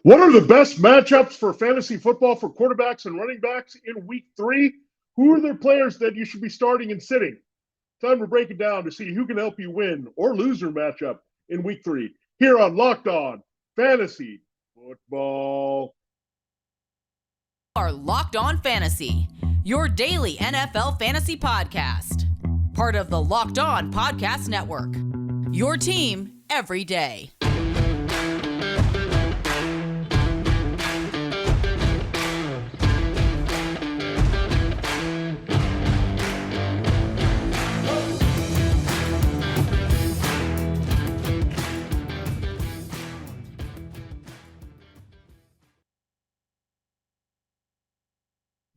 What are the best matchups for fantasy football for quarterbacks and running backs in week 3? Who are the players that you should be starting and sitting? Time to break it down to see who can help you win or lose your matchup in week 3 here on Locked On Fantasy Football. Are Locked On Fantasy, your daily NFL fantasy podcast. Part of the Locked On Podcast Network. Your team every day.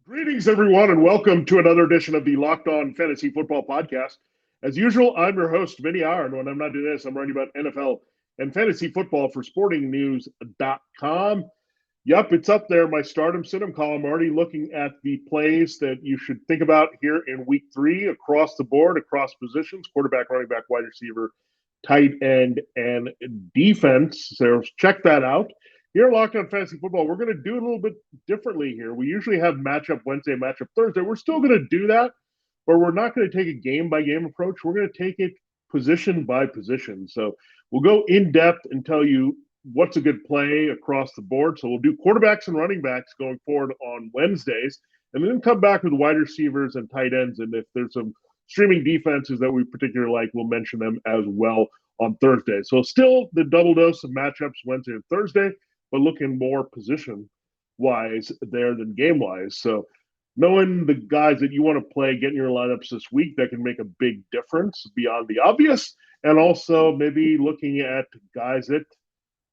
Greetings, everyone, and welcome to another edition of the Locked On Fantasy Football Podcast. As usual, I'm your host, Vinnie Iyer, and when I'm not doing this, I'm writing about NFL and fantasy football for sportingnews.com. Yup, it's up there, my stardom sit-em column, already looking at the plays that you should think about here in week 3 across the board, across positions, quarterback, running back, wide receiver, tight end, and defense. So check that out. Here at Locked On Fantasy Football, we're going to do it a little bit differently here. We usually have matchup Wednesday, matchup Thursday. We're still going to do that, but we're not going to take a game-by-game approach. We're going to take it position by position. So we'll go in-depth and tell you what's a good play across the board. So we'll do quarterbacks and running backs going forward on Wednesdays, and then come back with wide receivers and tight ends. And if there's some streaming defenses that we particularly like, we'll mention them as well on Thursday. So still the double dose of matchups Wednesday and Thursday, but looking more position-wise there than game-wise. So knowing the guys that you want to play, getting your lineups this week that can make a big difference beyond the obvious, and also maybe looking at guys that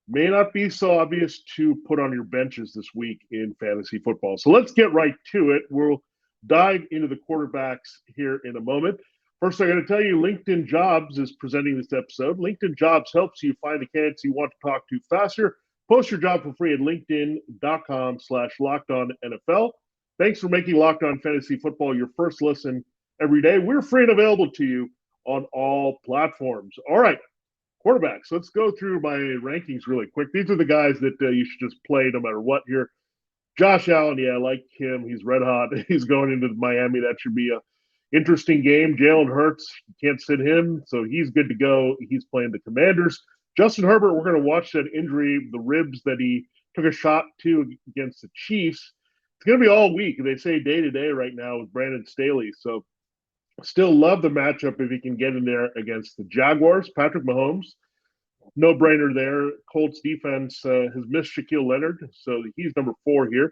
may not be so obvious to put on your benches this week in fantasy football. So let's get right to it. We'll dive into the quarterbacks here in a moment. First, I got to tell you, LinkedIn Jobs is presenting this episode. LinkedIn Jobs helps you find the candidates you want to talk to faster. Post your job for free at linkedin.com/LockedOnNFL. Thanks for making Locked On Fantasy Football your first listen every day. We're free and available to you on all platforms. All right, quarterbacks. Let's go through my rankings really quick. These are the guys that you should just play no matter what here. Josh Allen, yeah, I like him. He's red hot. He's going into Miami. That should be a interesting game. Jalen Hurts, you can't sit him, so he's good to go. He's playing the Commanders. Justin Herbert, we're going to watch that injury, the ribs that he took a shot to against the Chiefs. It's going to be all week. They say day to day right now with Brandon Staley. So still love the matchup if he can get in there against the Jaguars. Patrick Mahomes, no brainer there. Colts defense has missed Shaquille Leonard, so he's number 4 here.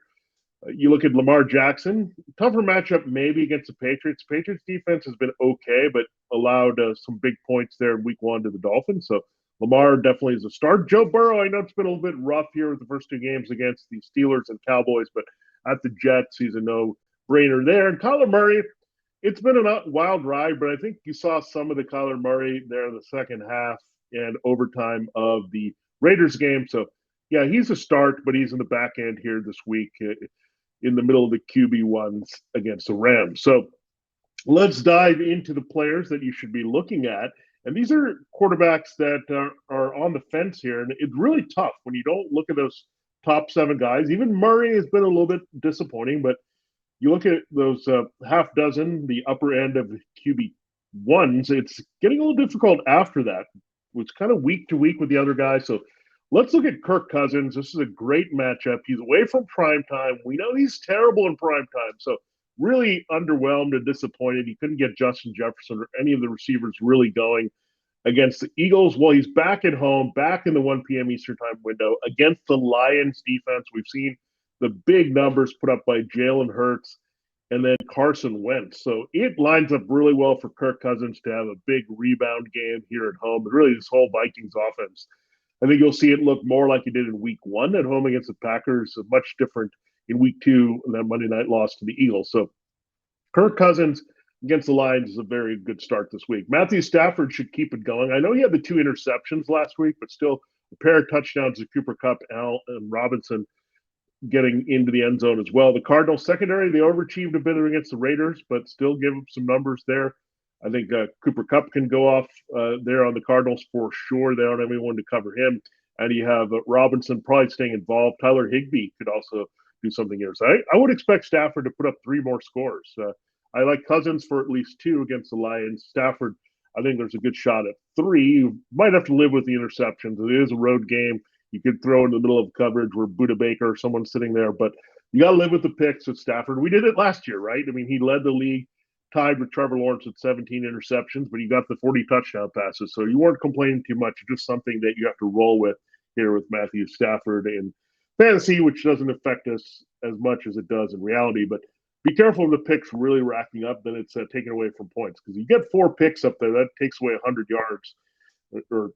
You look at Lamar Jackson, tougher matchup maybe against the Patriots. Patriots defense has been okay, but allowed some big points there in week 1 to the Dolphins. So Lamar definitely is a start. Joe Burrow, I know it's been a little bit rough here with the first 2 games against the Steelers and Cowboys, but at the Jets, he's a no-brainer there. And Kyler Murray, it's been a wild ride, but I think you saw some of the Kyler Murray there in the second half and overtime of the Raiders game. So, yeah, he's a start, but he's in the back end here this week in the middle of the QB1s against the Rams. So let's dive into the players that you should be looking at. And these are quarterbacks that are on the fence here. And it's really tough when you don't look at those top 7 guys. Even Murray has been a little bit disappointing, but you look at those half dozen, the upper end of the QB1s, it's getting a little difficult after that. It's kind of week to week with the other guys. So let's look at Kirk Cousins. This is a great matchup. He's away from prime time. We know he's terrible in prime time. So really underwhelmed and disappointed. He couldn't get Justin Jefferson or any of the receivers really going against the Eagles. Well, he's back at home, back in the 1 p.m. Eastern time window against the Lions defense. We've seen the big numbers put up by Jalen Hurts and then Carson Wentz. So it lines up really well for Kirk Cousins to have a big rebound game here at home. But really, this whole Vikings offense, I think you'll see it look more like it did in week 1 at home against the Packers, much different in week 2, that Monday night loss to the Eagles. So Kirk Cousins against the Lions is a very good start this week. Matthew Stafford should keep it going. I know he had the 2 interceptions last week, but still a pair of touchdowns to Cooper Kupp, Al, and Robinson getting into the end zone as well. The Cardinals secondary, they overachieved a bit against the Raiders, but still give them some numbers there. I think Cooper Kupp can go off there on the Cardinals for sure. They don't have anyone to cover him. and you have Robinson probably staying involved. Tyler Higbee could also do something here. So I would expect Stafford to put up 3 more scores. I like Cousins for at least 2 against the Lions. Stafford, I think there's a good shot at 3. You might have to live with the interceptions. It is a road game. You could throw in the middle of coverage where Buda Baker or someone's sitting there, but you got to live with the picks with Stafford. We did it last year, right? I mean, he led the league, tied with Trevor Lawrence with 17 interceptions, but he got the 40 touchdown passes. So you weren't complaining too much. Just something that you have to roll with here with Matthew Stafford in fantasy, which doesn't affect us as much as it does in reality. But be careful of the picks really racking up, then it's taken away from points. Because you get 4 picks up there, that takes away 100 yards, or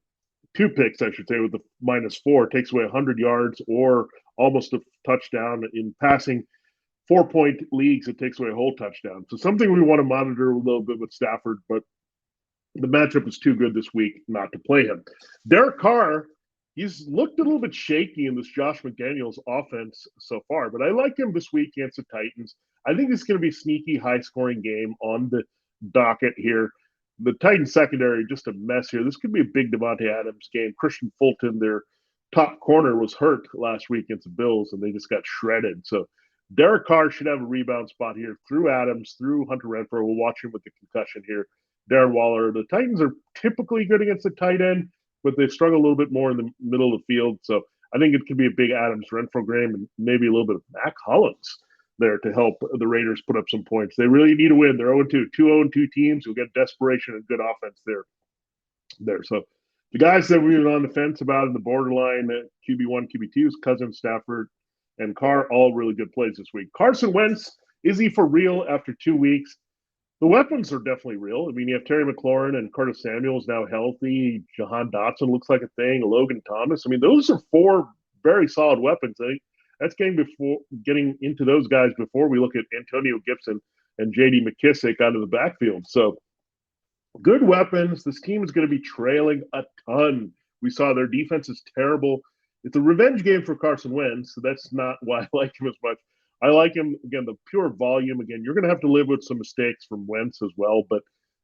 2 picks, I should say, with the -4, takes away 100 yards or almost a touchdown. In passing 4-point leagues, it takes away a whole touchdown. So something we want to monitor a little bit with Stafford, but the matchup is too good this week not to play him. Derek Carr, he's looked a little bit shaky in this Josh McDaniels offense so far, but I like him this week against the Titans. I think it's going to be a sneaky, high-scoring game on the docket here. The Titans secondary, just a mess here. This could be a big Devontae Adams game. Christian Fulton, their top corner, was hurt last week against the Bills, and they just got shredded. So Derek Carr should have a rebound spot here through Adams, through Hunter Renfrow. We'll watch him with the concussion here. Darren Waller. The Titans are typically good against the tight end, but they struggle a little bit more in the middle of the field. So I think it could be a big Adams Renfrow game and maybe a little bit of Mac Hollins there to help the Raiders put up some points. They really need a win. They're 0-2. 2 0-2 teams. You'll get desperation and good offense there. So the guys that we've been on the fence about in the borderline QB1, QB2s, Cousins, Stafford, and Carr, all really good plays this week. Carson Wentz, is he for real after 2 weeks? The weapons are definitely real. I mean, you have Terry McLaurin and Curtis Samuel's now healthy. Jahan Dotson looks like a thing. Logan Thomas. I mean, those are 4 very solid weapons. I think that's getting into those guys before we look at Antonio Gibson and J.D. McKissick out of the backfield. So good weapons. This team is going to be trailing a ton. We saw their defense is terrible. It's a revenge game for Carson Wentz, so that's not why I like him as much. I like him, again, the pure volume. Again, you're going to have to live with some mistakes from Wentz as well. But,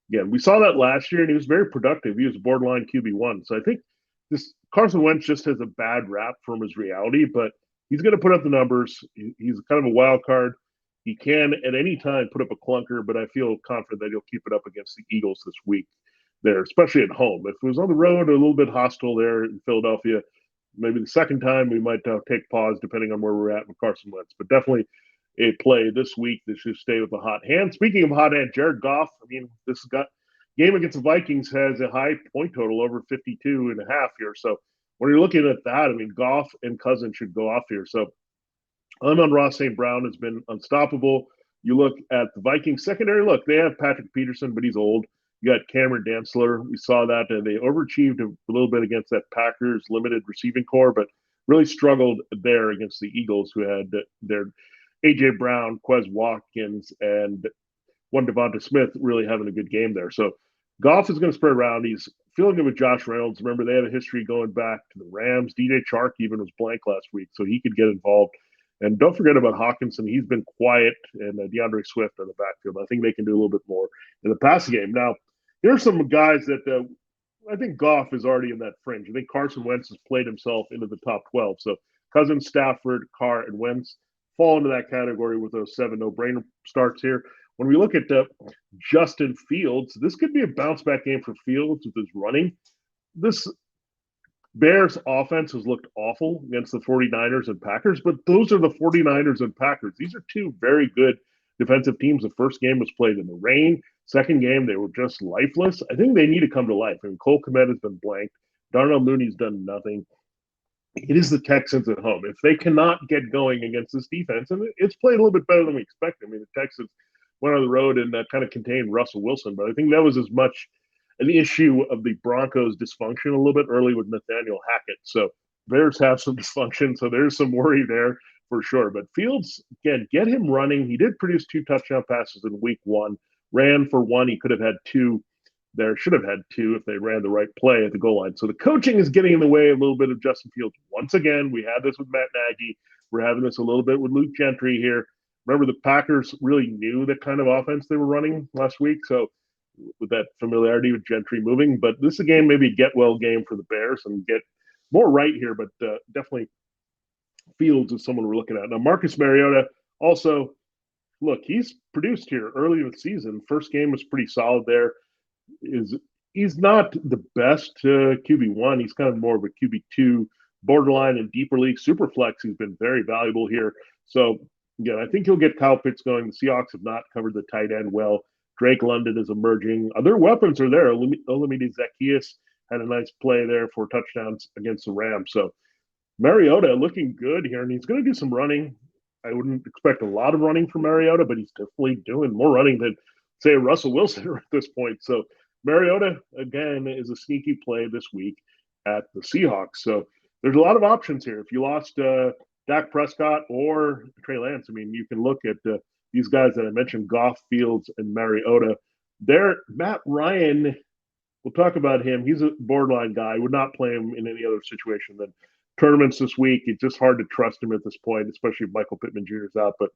again, we saw that last year, and he was very productive. He was borderline QB1. So I think this Carson Wentz just has a bad rap from his reality, but he's going to put up the numbers. He's kind of a wild card. He can, at any time, put up a clunker, but I feel confident that he'll keep it up against the Eagles this week there, especially at home. If it was on the road, a little bit hostile there in Philadelphia, maybe the second time we might take pause depending on where we're at with Carson Wentz. But definitely a play this week that should stay with the hot hand. Speaking of hot hand, Jared Goff, I mean, this game against the Vikings has a high point total, over 52.5 here. So when you're looking at that, I mean, Goff and Cousins should go off here. So Amon-Ra St. Brown has been unstoppable. You look at the Vikings secondary. Look, they have Patrick Peterson, but he's old. You got Cameron Dantzler. We saw that, and they overachieved a little bit against that Packers limited receiving core, but really struggled there against the Eagles, who had their A.J. Brown, Quez Watkins, and one Devonta Smith really having a good game there. So Goff is going to spread around. He's feeling good with Josh Reynolds. Remember, they had a history going back to the Rams. DJ Chark even was blank last week, so he could get involved. And don't forget about Hawkinson. He's been quiet, and DeAndre Swift in the backfield. I think they can do a little bit more in the passing game. Now, here are some guys that I think Goff is already in that fringe. I think Carson Wentz has played himself into the top 12. So Cousins, Stafford, Carr, and Wentz fall into that category with those 7 no-brainer starts here. When we look at Justin Fields, this could be a bounce-back game for Fields with his running. This Bears offense has looked awful against the 49ers and Packers, but those are the 49ers and Packers. These are 2 very good defensive teams. The first game was played in the rain. Second game, they were just lifeless. I think they need to come to life. I mean, Cole Kmet has been blanked. Darnell Mooney's done nothing. It is the Texans at home. If they cannot get going against this defense, and it's played a little bit better than we expected. I mean, the Texans went on the road and kind of contained Russell Wilson, but I think that was as much an issue of the Broncos' dysfunction a little bit early with Nathaniel Hackett. So Bears have some dysfunction, so there's some worry there for sure. But Fields, again, get him running. He did produce 2 touchdown passes in week 1. Ran for 1. He could have had 2 there. Should have had 2 if they ran the right play at the goal line. So the coaching is getting in the way a little bit of Justin Fields. Once again, we had this with Matt Nagy. We're having this a little bit with Luke Gentry here. Remember, the Packers really knew the kind of offense they were running last week. So with that familiarity with Gentry moving. But this is a game, maybe a get-well game for the Bears and get more right here, but definitely Fields is someone we're looking at. Now, Marcus Mariota also, look, he's produced here early in the season. First game was pretty solid there. He's not the best QB1. He's kind of more of a QB2, borderline in deeper league. Superflex, he's been very valuable here. So, again, I think he'll get Kyle Pitts going. The Seahawks have not covered the tight end well. Drake London is emerging. Other weapons are there. Olamide Zaccheaus had a nice play there for touchdowns against the Rams. So, Mariota looking good here, and he's going to do some running. I wouldn't expect a lot of running from Mariota, but he's definitely doing more running than, say, Russell Wilson at this point. So Mariota, again, is a sneaky play this week at the Seahawks. So there's a lot of options here. If you lost Dak Prescott or Trey Lance, I mean, you can look at these guys that I mentioned, Goff, Fields, and Mariota. Matt Ryan, we'll talk about him. He's a borderline guy. I would not play him in any other situation than tournaments this week. It's just hard to trust him at this point, especially if Michael Pittman Jr. is out. But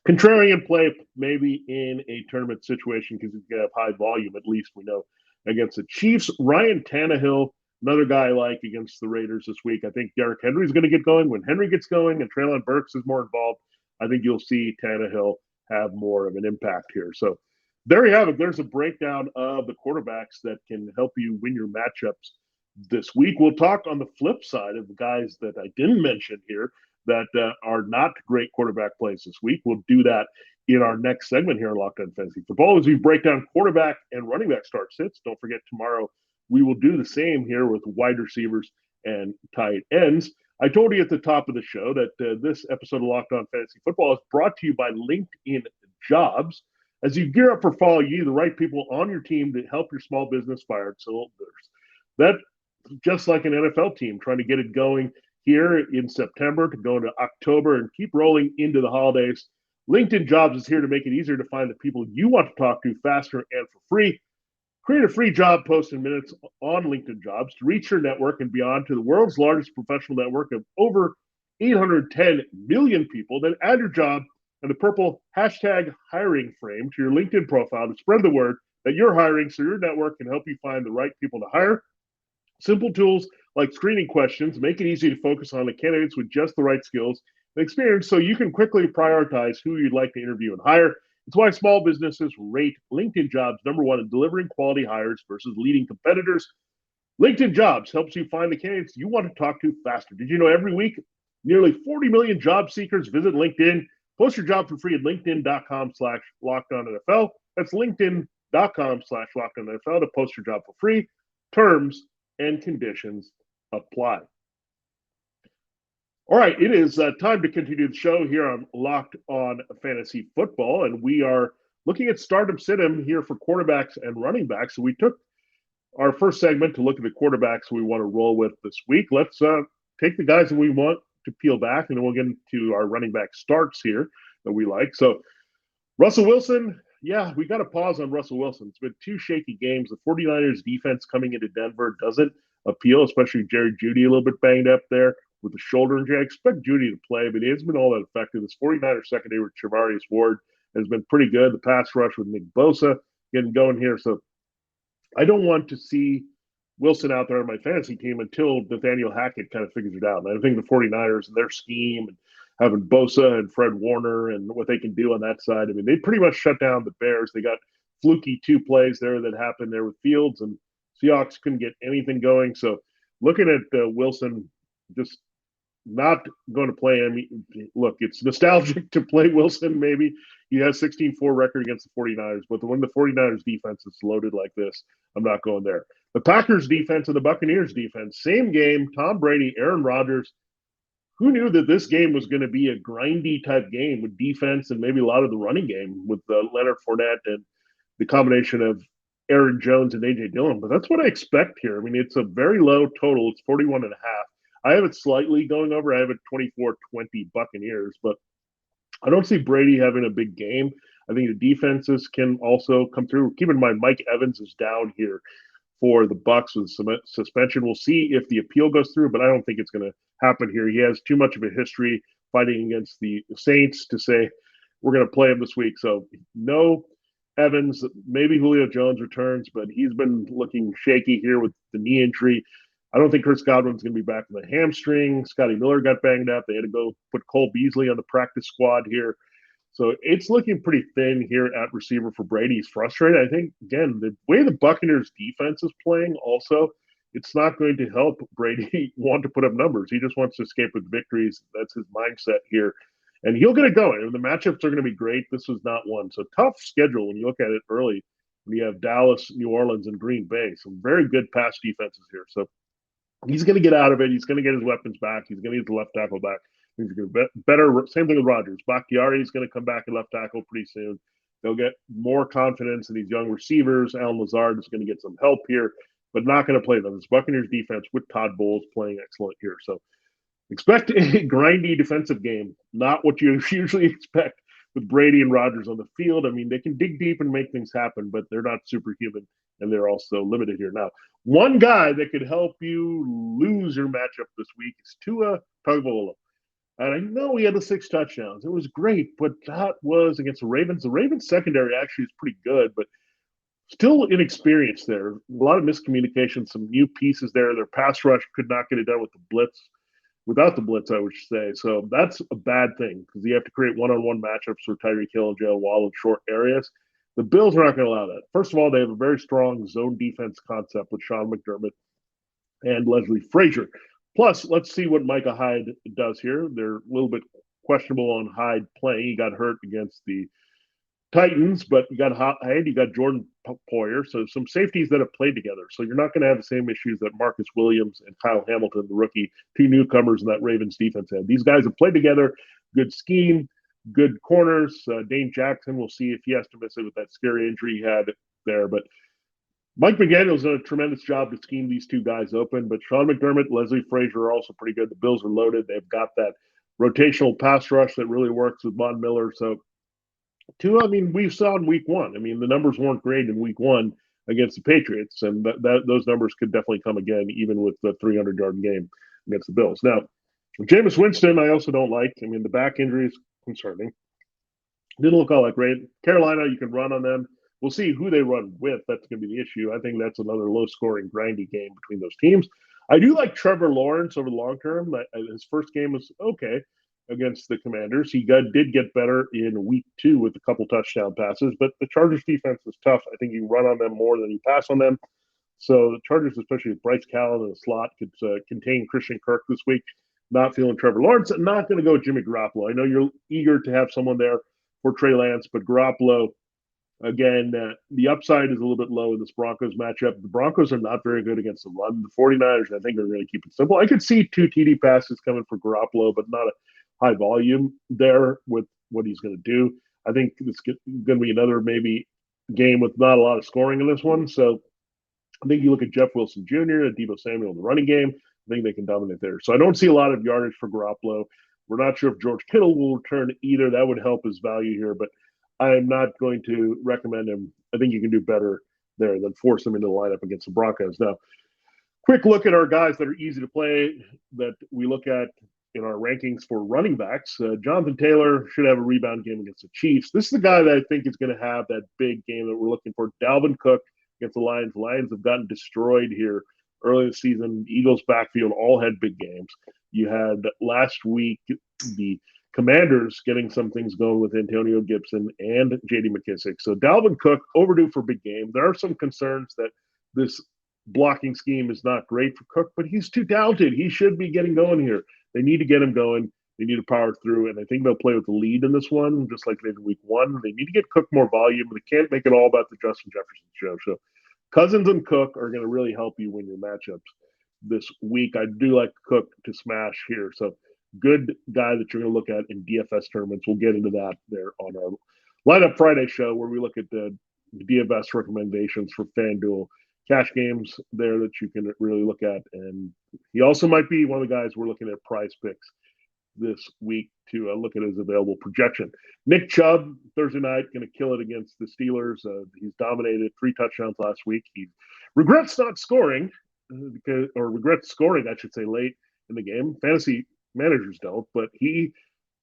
contrarian play maybe in a tournament situation because he's going to have high volume, at least we know, against the Chiefs. Ryan Tannehill, another guy I like against the Raiders this week. I think Derrick Henry is going to get going. When Henry gets going and Treylon Burks is more involved, I think you'll see Tannehill have more of an impact here. So there you have it. There's a breakdown of the quarterbacks that can help you win your matchups this week. We'll talk on the flip side of the guys that I didn't mention here that are not great quarterback plays this week. We'll do that in our next segment here on Locked On Fantasy Football as we break down quarterback and running back start sits. Don't forget, tomorrow we will do the same here with wide receivers and tight ends. I told you at the top of the show that this episode of Locked On Fantasy Football is brought to you by LinkedIn Jobs. As you gear up for fall, you need the right people on your team to help your small business fire at cylinders. That just like an NFL team trying to get it going here in September to go into October and keep rolling into the holidays. LinkedIn Jobs is here to make it easier to find the people you want to talk to faster and for free. Create a free job post in minutes on LinkedIn Jobs to reach your network and beyond to the world's largest professional network of over 810 million people. Then add your job and the purple hashtag hiring frame to your LinkedIn profile to spread the word that you're hiring so your network can help you find the right people to hire. Simple tools like screening questions make it easy to focus on the candidates with just the right skills and experience so you can quickly prioritize who you'd like to interview and hire. It's why small businesses rate LinkedIn Jobs #1 in delivering quality hires versus leading competitors. LinkedIn Jobs helps you find the candidates you want to talk to faster. Did you know every week nearly 40 million job seekers visit LinkedIn? Post your job for free at linkedin.com/LockedOnNFL. That's linkedin.com/LockedOnNFL to post your job for free. Terms and conditions apply. All right, it is time to continue the show here on Locked On Fantasy Football, and we are looking at stardom sit-em here for quarterbacks and running backs. So we took our first segment to look at the quarterbacks we want to roll with this week. Let's take the guys that we want to peel back, and then we'll get into our running back starts here that we like. So Russell Wilson, yeah, we got to pause on Russell Wilson. It's been two shaky games. The 49ers defense coming into Denver doesn't appeal, especially Jerry Jeudy a little bit banged up there with the shoulder injury. I expect Jeudy to play, but he hasn't been all that effective. This 49ers secondary with Charvarius Ward has been pretty good. The pass rush with Nick Bosa getting going here. So I don't want to see Wilson out there on my fantasy team until Nathaniel Hackett kind of figures it out. And I think the 49ers and their scheme and having Bosa and Fred Warner and what they can do on that side. I mean, they pretty much shut down the Bears. They got fluky 2 plays there that happened there with Fields, and Seahawks couldn't get anything going. So looking at Wilson, just not going to play him. Look, it's nostalgic to play Wilson maybe. He has 16-4 record against the 49ers, but when the 49ers defense is loaded like this, I'm not going there. The Packers defense and the Buccaneers defense, same game, Tom Brady, Aaron Rodgers. Who knew that this game was going to be a grindy type game with defense and maybe a lot of the running game with Leonard Fournette and the combination of Aaron Jones and A.J. Dillon? But that's what I expect here. I mean, it's a very low total. It's 41.5. I have it slightly going over. I have it 24-20 Buccaneers, but I don't see Brady having a big game. I think the defenses can also come through. Keep in mind, Mike Evans is down here for the Bucs with suspension. We'll see if the appeal goes through, but I don't think it's going to happen here. He has too much of a history fighting against the Saints to say we're going to play him this week. So no Evans. Maybe Julio Jones returns, but he's been looking shaky here with the knee injury. I don't think Chris Godwin's going to be back in the hamstring. Scotty Miller got banged up. They had to go put Cole Beasley on the practice squad here. So it's looking pretty thin here at receiver for Brady. He's frustrated. I think, again, the way the Buccaneers defense is playing also, it's not going to help Brady want to put up numbers. He just wants to escape with victories. That's his mindset here. And he'll get it going. And the matchups are going to be great. This was not one. So tough schedule when you look at it early. We have Dallas, New Orleans, and Green Bay. Some very good pass defenses here. So he's going to get out of it. He's going to get his weapons back. He's going to get the left tackle back. He's going to get better. Same thing with Rodgers. Bakhtiari is going to come back at left tackle pretty soon. They'll get more confidence in these young receivers. Alan Lazard is going to get some help here, but not going to play them. This Buccaneers defense with Todd Bowles playing excellent here. So expect a grindy defensive game, not what you usually expect with Brady and Rodgers on the field. I mean, they can dig deep and make things happen, but they're not superhuman, and they're also limited here. Now, one guy that could help you lose your matchup this week is Tua Tagovailoa. And I know he had the 6 touchdowns. It was great, but that was against the Ravens. The Ravens secondary actually is pretty good, but still inexperienced there. A lot of miscommunication, some new pieces there. Their pass rush could not get it done with the blitz. Without the blitz, I would say. So that's a bad thing because you have to create one-on-one matchups for Tyreek Hill and Jalen Waddle in short areas. The Bills are not going to allow that. First of all, they have a very strong zone defense concept with Sean McDermott and Leslie Frazier. Plus, let's see what Micah Hyde does here. They're a little bit questionable on Hyde playing. He got hurt against the Titans, but you got Hyde, you got Jordan Poyer, so some safeties that have played together. So you're not going to have the same issues that Marcus Williams and Kyle Hamilton, the rookie, 2 newcomers in that Ravens defense had. These guys have played together, good scheme, good corners. Dane Jackson, we'll see if he has to miss it with that scary injury he had there. But Mike McDaniel's done a tremendous job to scheme these 2 guys open. But Sean McDermott, Leslie Frazier are also pretty good. The Bills are loaded. They've got that rotational pass rush that really works with Von Miller. So Tua, I mean, we saw in week 1. I mean, the numbers weren't great in week 1 against the Patriots, and those numbers could definitely come again, even with the 300-yard game against the Bills. Now, Jameis Winston, I also don't like. I mean, the back injury is concerning. Didn't look all that great. Carolina, you can run on them. We'll see who they run with. That's going to be the issue. I think that's another low-scoring, grindy game between those teams. I do like Trevor Lawrence over the long term. His first game was okay against the Commanders. He did get better in week 2 with a couple touchdown passes, but the Chargers defense is tough. I think you run on them more than you pass on them. So the Chargers, especially with Bryce Callen in the slot, could contain Christian Kirk this week. Not feeling Trevor Lawrence. I'm not going to go Jimmy Garoppolo. I know you're eager to have someone there for Trey Lance, but Garoppolo, again, the upside is a little bit low in this Broncos matchup. The Broncos are not very good against the run. The 49ers, I think, are going to keep it simple. I could see 2 TD passes coming for Garoppolo, but not a high volume there with what he's going to do. I think it's going to be another maybe game with not a lot of scoring in this one. So I think you look at Jeff Wilson Jr., Deebo Samuel in the running game. I think they can dominate there. So I don't see a lot of yardage for Garoppolo. We're not sure if George Kittle will return either. That would help his value here, but I'm not going to recommend him. I think you can do better there than force him into the lineup against the Broncos. Now, quick look at our guys that are easy to play that we look at in our rankings for running backs. Jonathan Taylor should have a rebound game against the Chiefs. This is the guy that I think is going to have that big game that we're looking for. Dalvin Cook against the Lions. The Lions have gotten destroyed here early in the season. Eagles backfield all had big games. You had last week the Commanders getting some things going with Antonio Gibson and J.D. McKissick. So Dalvin Cook overdue for a big game. There are some concerns that this blocking scheme is not great for Cook, but he's too talented. He should be getting going here. They need to get him going. They need to power through, and I think they'll play with the lead in this one, just like they did in week 1. They need to get Cook more volume. They can't make it all about the Justin Jefferson show. So Cousins and Cook are going to really help you win your matchups this week. I do like Cook to smash here. So good guy that you're going to look at in DFS tournaments. We'll get into that there on our Lineup Friday show where we look at the DFS recommendations for FanDuel cash games there that you can really look at. And he also might be one of the guys we're looking at Prize Picks this week to look at his available projection. Nick Chubb, Thursday night, going to kill it against the Steelers. He's dominated 3 touchdowns last week. He regrets not scoring, regrets scoring, I should say, late in the game. Fantasy managers don't, but he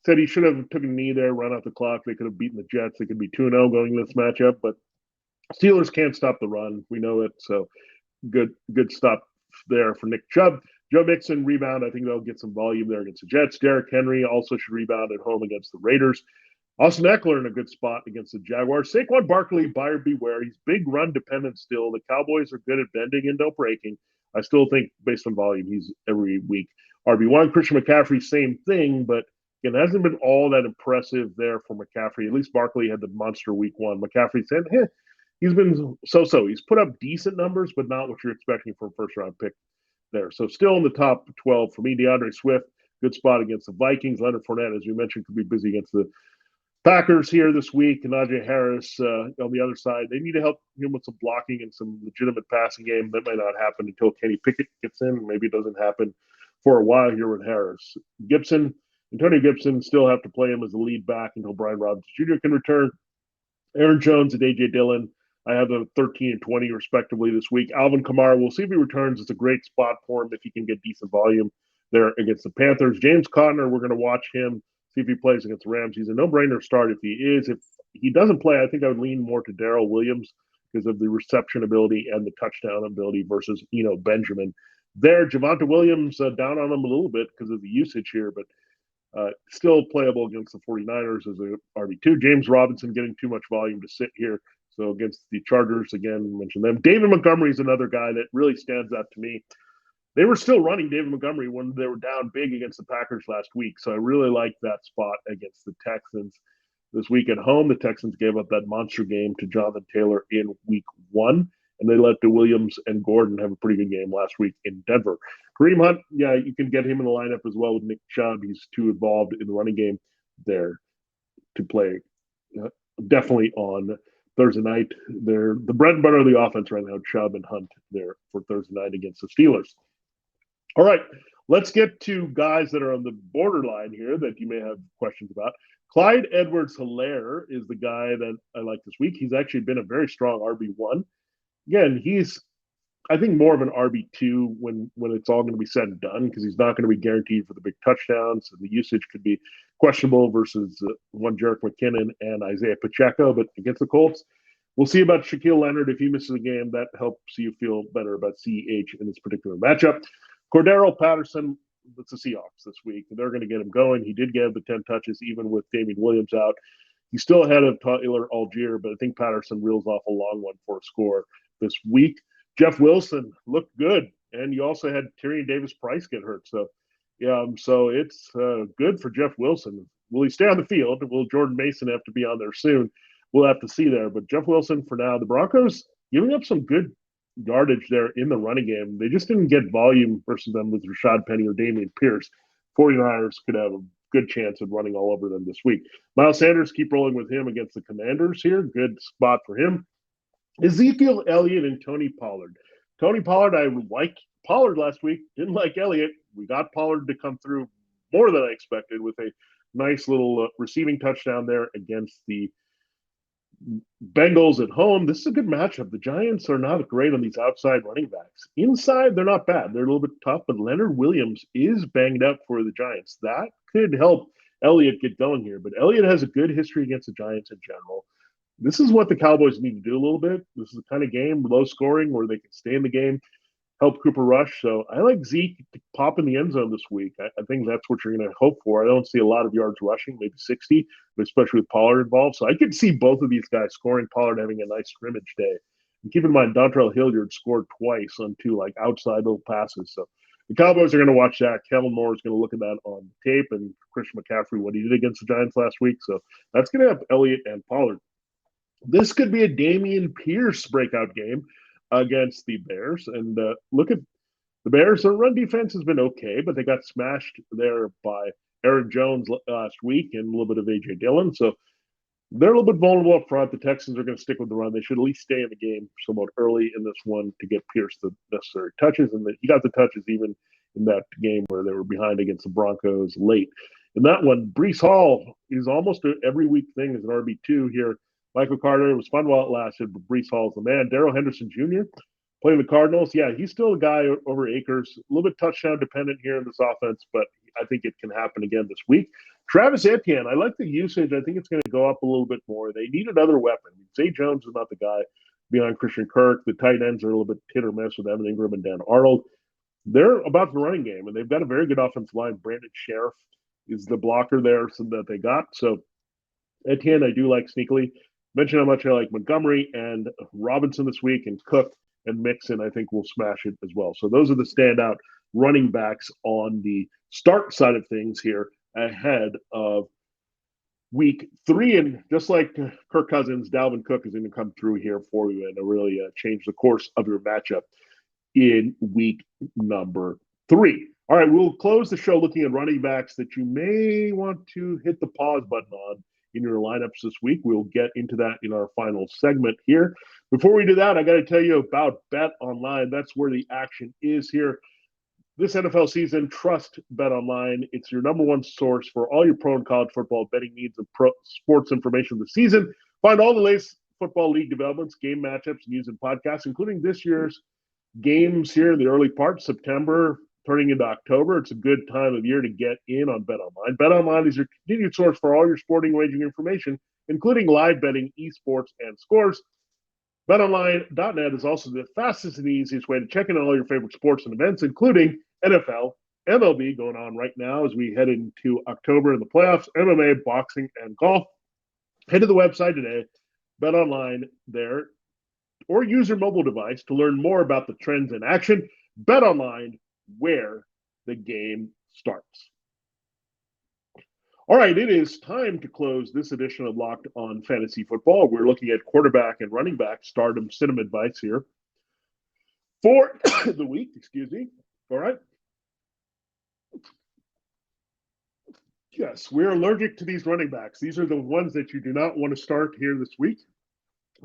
said he should have taken a knee there, run out the clock. They could have beaten the Jets. They could be 2-0 going into this matchup, but Steelers can't stop the run. We know it. So good stop there for Nick Chubb. Joe Mixon rebound. I think they'll get some volume there against the Jets. Derrick Henry also should rebound at home against the Raiders. Austin Eckler in a good spot against the Jaguars. Saquon Barkley, buyer beware. He's big run dependent still. The Cowboys are good at bending and no breaking. I still think based on volume, he's every week RB1. Christian McCaffrey, same thing, but it hasn't been all that impressive there for McCaffrey. At least Barkley had the monster week one. McCaffrey said, he's been so-so. He's put up decent numbers, but not what you're expecting from a first-round pick there. So still in the top 12 for me. DeAndre Swift, good spot against the Vikings. Leonard Fournette, as we mentioned, could be busy against the Packers here this week. And Najee Harris on the other side. They need to help him with some blocking and some legitimate passing game. That might not happen until Kenny Pickett gets in. Maybe it doesn't happen for a while here with Harris. Antonio Gibson still have to play him as the lead back until Brian Robinson Jr. can return. Aaron Jones and A.J. Dillon, I have them 13 and 20 respectively this week. Alvin Kamara, we'll see if he returns. It's a great spot for him if he can get decent volume there against the Panthers. James Conner, we're going to watch him, see if he plays against the Rams. He's a no-brainer start if he is. If he doesn't play, I think I would lean more to Darrell Williams because of the reception ability and the touchdown ability versus Benjamin. There, Javonte Williams down on him a little bit because of the usage here, but still playable against the 49ers as a RB2. James Robinson getting too much volume to sit here. So against the Chargers, again, mentioned them. David Montgomery is another guy that really stands out to me. They were still running David Montgomery when they were down big against the Packers last week. So I really like that spot against the Texans. This week at home, the Texans gave up that monster game to Jonathan Taylor in week one, and they let the Williams and Gordon have a pretty good game last week in Denver. Kareem Hunt, yeah, you can get him in the lineup as well with Nick Chubb. He's too involved in the running game there to play. Definitely on Thursday night. They're the bread and butter of the offense right now, Chubb and Hunt there for Thursday night against the Steelers. All right, let's get to guys that are on the borderline here that you may have questions about. Clyde Edwards-Helaire is the guy that I like this week. He's actually been a very strong RB1. Again, he's, I think, more of an RB2 when it's all going to be said and done because he's not going to be guaranteed for the big touchdowns. And the usage could be questionable versus one Jerick McKinnon and Isaiah Pacheco. But against the Colts, we'll see about Shaquille Leonard. If he misses a game, that helps you feel better about CH in this particular matchup. Cordero Patterson, it's the Seahawks this week. They're going to get him going. He did get the 10 touches even with Damian Williams out. He's still ahead of Tyler Algier, but I think Patterson reels off a long one for a score this week. Jeff Wilson looked good, and you also had Tyrion Davis-Price get hurt. So, so it's good for Jeff Wilson. Will he stay on the field? Will Jordan Mason have to be on there soon? We'll have to see there. But Jeff Wilson for now. The Broncos giving up some good yardage there in the running game. They just didn't get volume versus them with Rashad Penny or Damian Pierce. 49ers could have a good chance of running all over them this week. Miles Sanders, keep rolling with him against the Commanders here. Good spot for him. Ezekiel Elliott and Tony Pollard. Tony Pollard, I liked Pollard last week. Didn't like Elliott. We got Pollard to come through more than I expected with a nice little receiving touchdown there against the Bengals at home. This is a good matchup. The Giants are not great on these outside running backs. Inside, they're not bad. They're a little bit tough, but Leonard Williams is banged up for the Giants. That could help Elliott get going here. But Elliott has a good history against the Giants in general. This is what the Cowboys need to do a little bit. This is the kind of game, low scoring, where they can stay in the game, help Cooper Rush. So I like Zeke to pop in the end zone this week. I think that's what you're going to hope for. I don't see a lot of yards rushing, maybe 60, but especially with Pollard involved. So I could see both of these guys scoring, Pollard having a nice scrimmage day. And keep in mind, Dontrell Hilliard scored twice on two outside little passes. So the Cowboys are going to watch that. Kellen Moore is going to look at that on tape, and Christian McCaffrey, what he did against the Giants last week. So that's going to have Elliott and Pollard. This could be a Dameon Pierce breakout game against the Bears. And look at the Bears. Their run defense has been okay, but they got smashed there by Aaron Jones last week and a little bit of A.J. Dillon. So they're a little bit vulnerable up front. The Texans are going to stick with the run. They should at least stay in the game somewhat early in this one to get Pierce the necessary touches. And he got the touches even in that game where they were behind against the Broncos late. In that one, Breece Hall is almost an every week thing as an RB2 here. Michael Carter, it was fun while it lasted, but Breece Hall's the man. Darrell Henderson Jr. playing the Cardinals. Yeah, he's still a guy over Akers. A little bit touchdown dependent here in this offense, but I think it can happen again this week. Travis Etienne, I like the usage. I think it's going to go up a little bit more. They need another weapon. Zay Jones is not the guy behind Christian Kirk. The tight ends are a little bit hit or miss with Evan Ingram and Dan Arnold. they're about the running game, and they've got a very good offensive line. Brandon Sheriff is the blocker there so that they got. So Etienne, I do like sneakily. Mention how much I like Montgomery and Robinson this week, and Cook and Mixon, I think, will smash it as well. So those are the standout running backs on the start side of things here ahead of week 3. And just like Kirk Cousins, Dalvin Cook is going to come through here for you and really change the course of your matchup in week number 3. All right, we'll close the show looking at running backs that you may want to hit the pause button on in your lineups this week. We'll get into that in our final segment here. Before we do that, I got to tell you about Bet Online. That's where the action is here. This NFL season, trust Bet Online. It's your number one source for all your pro and college football betting needs and pro sports information this season. Find all the latest football league developments, game matchups, news, and podcasts, including this year's games here in the early part, September turning into October. It's a good time of year to get in on Bet Online. Bet Online is your continued source for all your sporting wagering information, including live betting, esports, and scores. BetOnline.net is also the fastest and easiest way to check in on all your favorite sports and events, including NFL, MLB going on right now as we head into October in the playoffs, MMA, boxing, and golf. Head to the website today, BetOnline there, or use your mobile device to learn more about the trends in action. BetOnline, where the game starts. All right, it is time to close this edition of Locked On Fantasy Football. We're looking at quarterback and running back stardom cinema advice here for the week. Excuse me. All right. Yes, we're allergic to these running backs. These are the ones that you do not want to start here this week.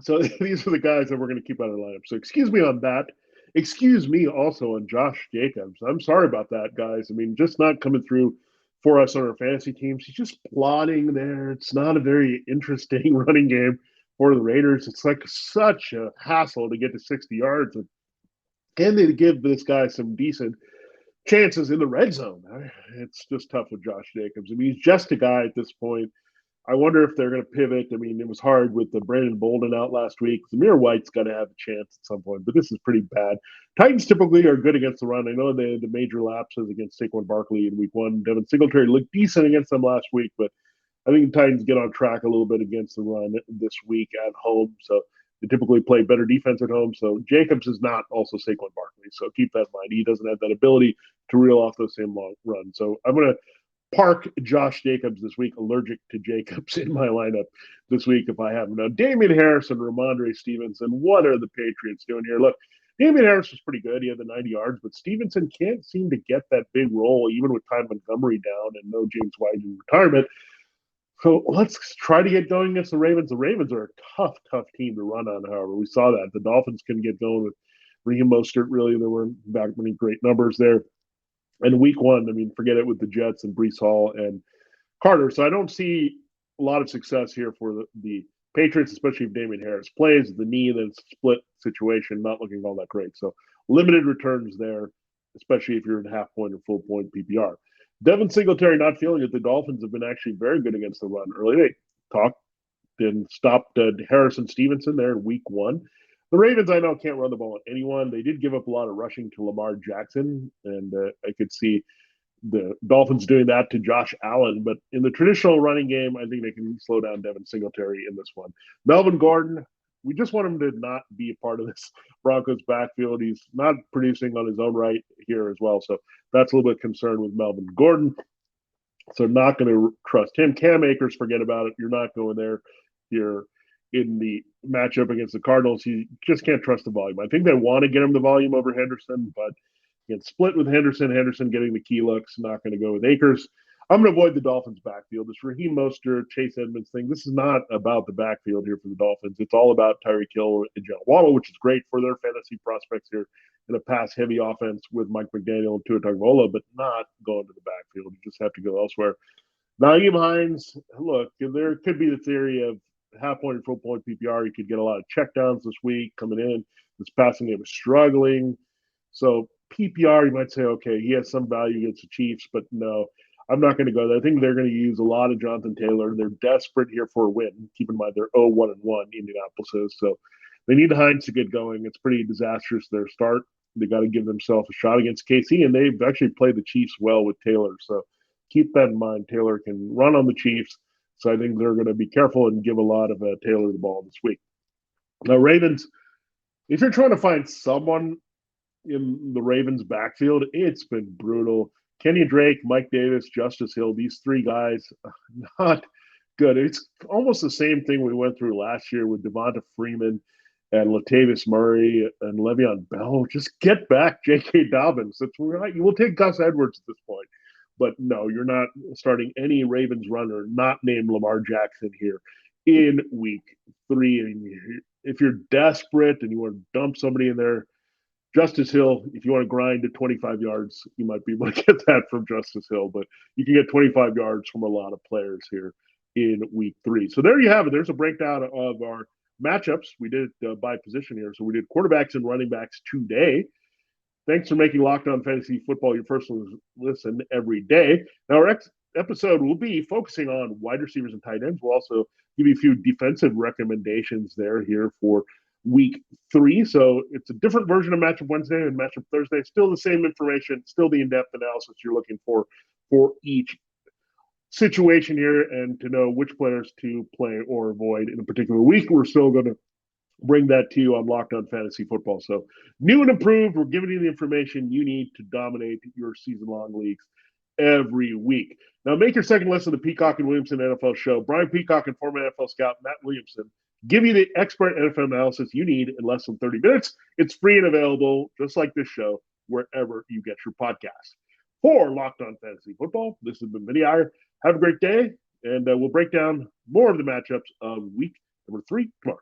So these are the guys that we're going to keep out of the lineup. So excuse me on that. Excuse me also on Josh Jacobs. I'm sorry about that, guys. I mean, just not coming through for us on our fantasy teams. He's just plodding there. It's not a very interesting running game for the Raiders. It's like such a hassle to get to 60 yards. And they give this guy some decent chances in the red zone. It's just tough with Josh Jacobs. I mean, he's just a guy at this point. I wonder if they're going to pivot. I mean, it was hard with the Brandon Bolden out last week. Zamir White's got to have a chance at some point, but this is pretty bad. Titans typically are good against the run. I know they had the major lapses against Saquon Barkley in week 1. Devin Singletary looked decent against them last week, but I think the Titans get on track a little bit against the run this week at home. So they typically play better defense at home. So Jacobs is not also Saquon Barkley. So keep that in mind. He doesn't have that ability to reel off those same long runs. So I'm going to park Josh Jacobs this week, allergic to Jacobs in my lineup this week if I have him. Now, Damian Harris and Ramondre Stevenson, what are the Patriots doing here? Look, Damian Harris was pretty good. He had the 90 yards, but Stevenson can't seem to get that big role, even with Ty Montgomery down and no James White in retirement. So let's try to get going against the Ravens. The Ravens are a tough team to run on, however. We saw that. The Dolphins couldn't get going with Raheem Mostert, really. There weren't back many great numbers there. And week 1, I mean, forget it with the Jets and Breece Hall and Carter. So I don't see a lot of success here for the Patriots, especially if Damian Harris plays. The knee, then split situation, not looking all that great. So limited returns there, especially if you're in half point or full point PPR. Devin Singletary not feeling it. The Dolphins have been actually very good against the run early. They talked and stopped Harrison Stevenson there in week 1. The Ravens, I know, can't run the ball on anyone. They did give up a lot of rushing to Lamar Jackson, and I could see the Dolphins doing that to Josh Allen. But in the traditional running game, I think they can slow down Devin Singletary in this one. Melvin Gordon, we just want him to not be a part of this Broncos backfield. He's not producing on his own right here as well. So that's a little bit concerned with Melvin Gordon. So not going to trust him. Cam Akers, forget about it. You're not going there here in the matchup against the Cardinals. You just can't trust the volume. I think they want to get him the volume over Henderson, but get split with Henderson. Henderson getting the key looks, not going to go with Akers. I'm going to avoid the Dolphins' backfield. This Raheem Mostert, Chase Edmonds thing, this is not about the backfield here for the Dolphins. It's all about Tyreek Hill and Jalen Waddle, which is great for their fantasy prospects here in a pass-heavy offense with Mike McDaniel and Tua Tagovailoa, but not going to the backfield. You just have to go elsewhere. Nyheim Hines, look, there could be the theory of half point and full point PPR. You could get a lot of checkdowns this week coming in. This passing game is struggling. So PPR, you might say, okay, he has some value against the Chiefs, but no, I'm not going to go there. I think they're going to use a lot of Jonathan Taylor. They're desperate here for a win. Keep in mind, they're 0-1-1, Indianapolis is. So they need Hines to get going. It's pretty disastrous, their start. They got to give themselves a shot against KC, and they've actually played the Chiefs well with Taylor. So keep that in mind. Taylor can run on the Chiefs, so I think they're going to be careful and give a lot of Taylor the ball this week. Now, Ravens, if you're trying to find someone in the Ravens backfield, it's been brutal. Kenny Drake, Mike Davis, Justice Hill, these three guys, not good. It's almost the same thing we went through last year with Devonta Freeman and Latavius Murray and Le'Veon Bell. Just get back J.K. Dobbins. That's right. You will take Gus Edwards at this point. But no, you're not starting any Ravens runner not named Lamar Jackson here in week 3. And if you're desperate and you want to dump somebody in there, Justice Hill, if you want to grind to 25 yards, you might be able to get that from Justice Hill, but you can get 25 yards from a lot of players here in week 3. So there you have it. There's a breakdown of our matchups. We did it by position here. So we did quarterbacks and running backs today. Thanks for making Locked On Fantasy Football your first listen every day. Now, our next episode will be focusing on wide receivers and tight ends. We'll also give you a few defensive recommendations there here for week 3. So it's a different version of Matchup Wednesday and Matchup Thursday. Still the same information, still the in-depth analysis you're looking for each situation here and to know which players to play or avoid in a particular week. We're still going to bring that to you on Locked On Fantasy Football. So new and improved, we're giving you the information you need to dominate your season-long leagues every week. Now make your second listen to the Peacock and Williamson NFL show. Brian Peacock and former NFL scout Matt Williamson give you the expert NFL analysis you need in less than 30 minutes. It's free and available, just like this show, wherever you get your podcast. For Locked On Fantasy Football, this has been Vinnie Iyer. Have a great day, and we'll break down more of the matchups of week number 3 tomorrow.